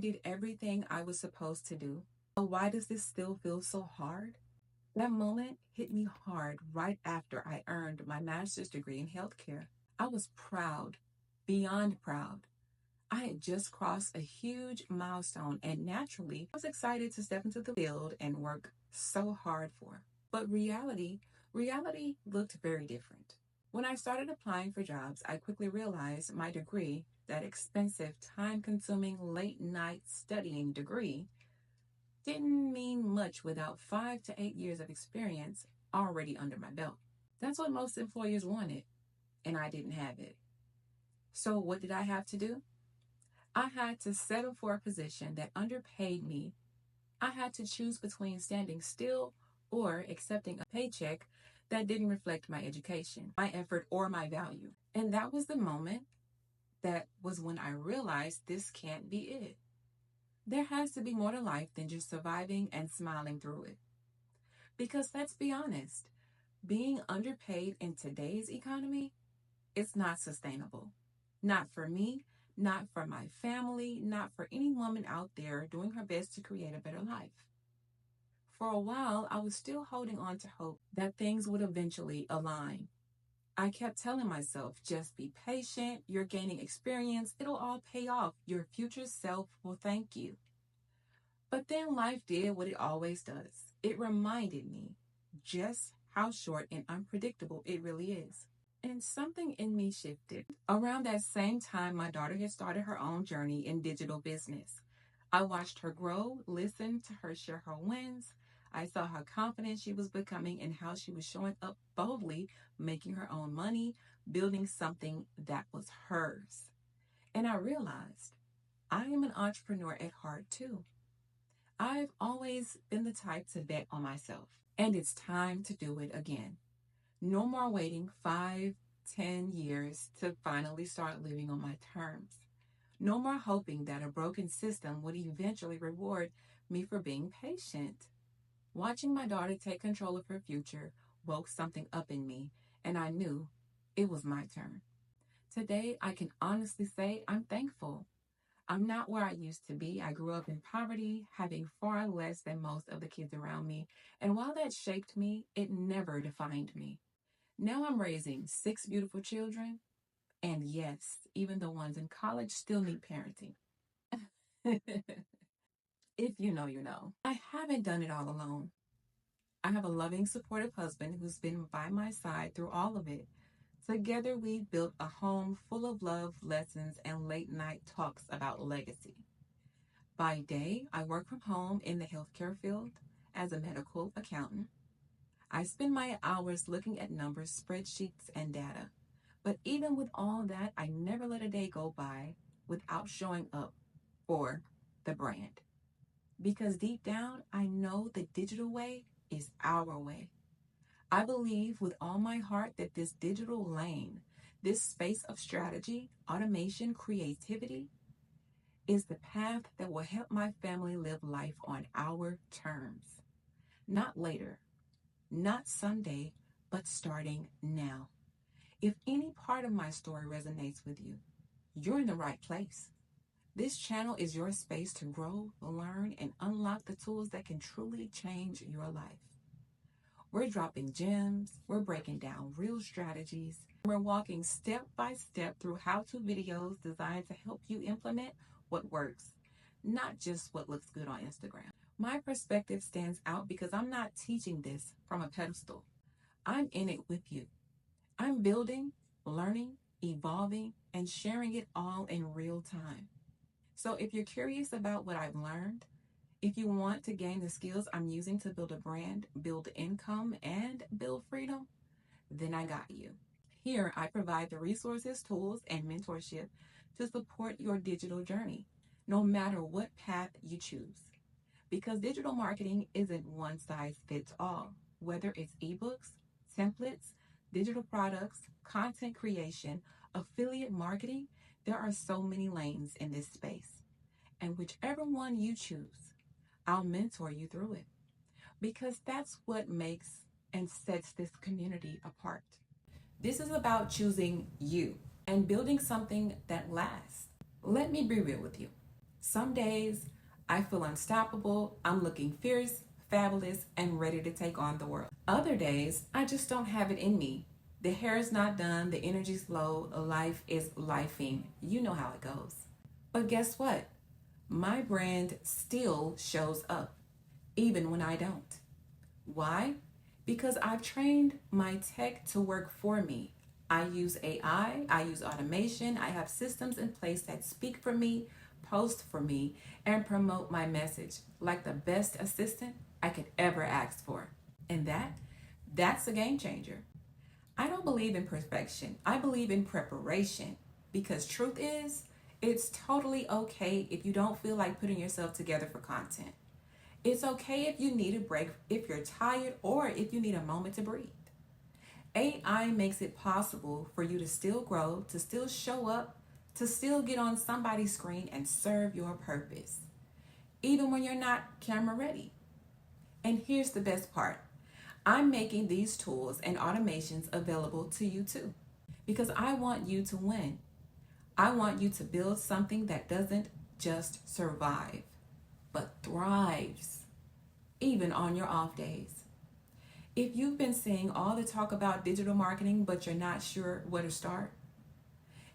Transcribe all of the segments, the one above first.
did everything I was supposed to do. So why does this still feel so hard? That moment hit me hard right after I earned my master's degree in healthcare. I was proud, beyond proud. I had just crossed a huge milestone, and naturally, I was excited to step into the field and work so hard for. But reality looked very different. When I started applying for jobs, I quickly realized my degree, that expensive, time consuming, late night studying degree, didn't mean much without 5 to 8 years of experience already under my belt. That's what most employers wanted, and I didn't have it. So, what did I have to do? I had to settle for a position that underpaid me. I had to choose between standing still or accepting a paycheck that didn't reflect my education, my effort, or my value. And that was the moment that was when I realized this can't be it. There has to be more to life than just surviving and smiling through it. Because let's be honest, being underpaid in today's economy, it's not sustainable. Not for me, not for my family, not for any woman out there doing her best to create a better life. For a while, I was still holding on to hope that things would eventually align. I kept telling myself, just be patient, you're gaining experience, it'll all pay off, your future self will thank you. But then life did what it always does. It reminded me just how short and unpredictable it really is. And something in me shifted. Around that same time, my daughter had started her own journey in digital business. I watched her grow, listened to her share her wins. I saw how confident she was becoming and how she was showing up boldly, making her own money, building something that was hers. And I realized I am an entrepreneur at heart too. I've always been the type to bet on myself, and it's time to do it again. No more waiting 5, 10 years to finally start living on my terms. No more hoping that a broken system would eventually reward me for being patient. Watching my daughter take control of her future woke something up in me, and I knew it was my turn. Today, I can honestly say I'm thankful. I'm not where I used to be. I grew up in poverty, having far less than most of the kids around me. And while that shaped me, it never defined me. Now I'm raising 6 beautiful children. And yes, even the ones in college still need parenting. If you know, you know. I haven't done it all alone. I have a loving, supportive husband who's been by my side through all of it. Together, we've built a home full of love, lessons, and late night talks about legacy. By day, I work from home in the healthcare field as a medical accountant. I spend my hours looking at numbers, spreadsheets, and data. But even with all that, I never let a day go by without showing up for the brand. Because deep down, I know the digital way is our way. I believe with all my heart that this digital lane, this space of strategy, automation, creativity, is the path that will help my family live life on our terms. Not later, not someday, but starting now. If any part of my story resonates with you, you're in the right place. This channel is your space to grow, learn, and unlock the tools that can truly change your life. We're dropping gems, we're breaking down real strategies, we're walking step by step through how-to videos designed to help you implement what works, not just what looks good on Instagram. My perspective stands out because I'm not teaching this from a pedestal. I'm in it with you. I'm building, learning, evolving, and sharing it all in real time. So if you're curious about what I've learned, if you want to gain the skills I'm using to build a brand, build income, and build freedom, then I got you. Here, I provide the resources, tools, and mentorship to support your digital journey, no matter what path you choose. Because digital marketing isn't one size fits all, whether it's ebooks, templates, digital products, content creation, affiliate marketing, there are so many lanes in this space. And whichever one you choose, I'll mentor you through it because that's what makes and sets this community apart. This is about choosing you and building something that lasts. Let me be real with you. Some days I feel unstoppable, I'm looking fierce, fabulous, and ready to take on the world. Other days, I just don't have it in me. The hair is not done, the energy's low, life is lifing. You know how it goes. But guess what? My brand still shows up, even when I don't. Why? Because I've trained my tech to work for me. I use AI, I use automation, I have systems in place that speak for me, post for me, and promote my message like the best assistant I could ever ask for. And that's a game changer. I don't believe in perfection. I believe in preparation because truth is, it's totally okay if you don't feel like putting yourself together for content. It's okay if you need a break, if you're tired, or if you need a moment to breathe. AI makes it possible for you to still grow, to still show up, to still get on somebody's screen and serve your purpose, even when you're not camera ready. And here's the best part. I'm making these tools and automations available to you too, because I want you to win. I want you to build something that doesn't just survive, but thrives, even on your off days. If you've been seeing all the talk about digital marketing, but you're not sure where to start,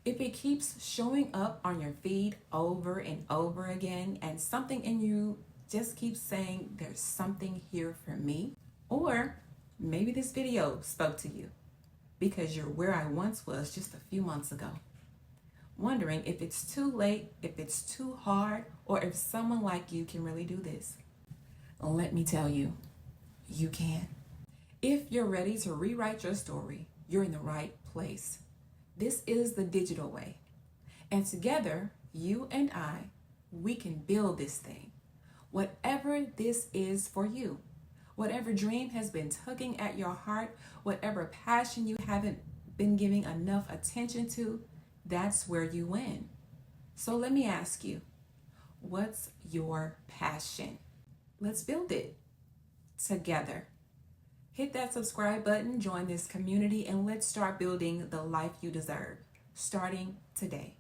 if it keeps showing up on your feed over and over again, and something in you just keeps saying, there's something here for me, or maybe this video spoke to you because you're where I once was just a few months ago, wondering if it's too late, if it's too hard, or if someone like you can really do this. Let me tell you, you can. If you're ready to rewrite your story, you're in the right place. This is the digital way. And together, you and I, we can build this thing. Whatever this is for you, whatever dream has been tugging at your heart, whatever passion you haven't been giving enough attention to, that's where you win. So let me ask you, what's your passion? Let's build it together. Hit that subscribe button, join this community, and let's start building the life you deserve, starting today.